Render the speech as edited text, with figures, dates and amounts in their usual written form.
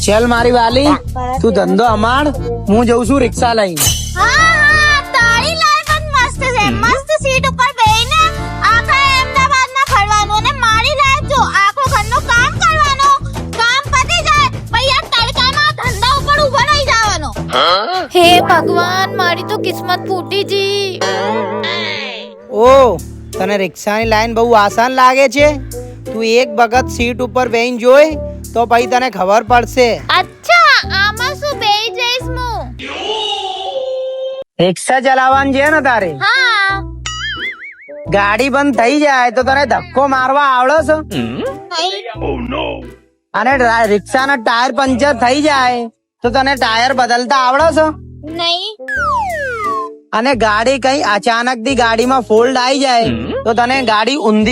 ચલ મારી વાલી, તું ધંધો અમાડ, હું જઉં છું રિક્ષા લઈને. હા, તારી લાઈફ જ મસ્ત છે. મસ્ત સીટ ઉપર બેહીને આખા અમદાવાદમાં ફરવાનું અને મારી લાઈફ જો આખો ઘરનું કામ કરવાનું. કામ પતી જાય પછી આ તડકામાં ધંધા ઉપર ઊભો રહી જવાનો. હે ભગવાન, મારી તો કિસ્મત ફૂટી જી. ઓ, તને રિક્ષાની લાઈન બહુ આસાન લાગે છે? તું એક વખત સીટ ઉપર બેહીને જોઈ તો પછી તને ખબર પડશે. અચ્છા, આમાં શું બેહી જઈશ હું? રિક્ષા ચલાવવાની છે ને તારે? હા. ગાડી બંધ થઈ જાય તો તને ધક્કો મારવા આવડે છે? અને રિક્ષાના ટાયર પંચર થઈ જાય તો તને ટાયર બદલતા આવડે છે? નહીં. અને ગાડી કઈ અચાનક થી ગાડીમાં ફોલ્ડ આવી જાય તો તને ગાડી ઊંધી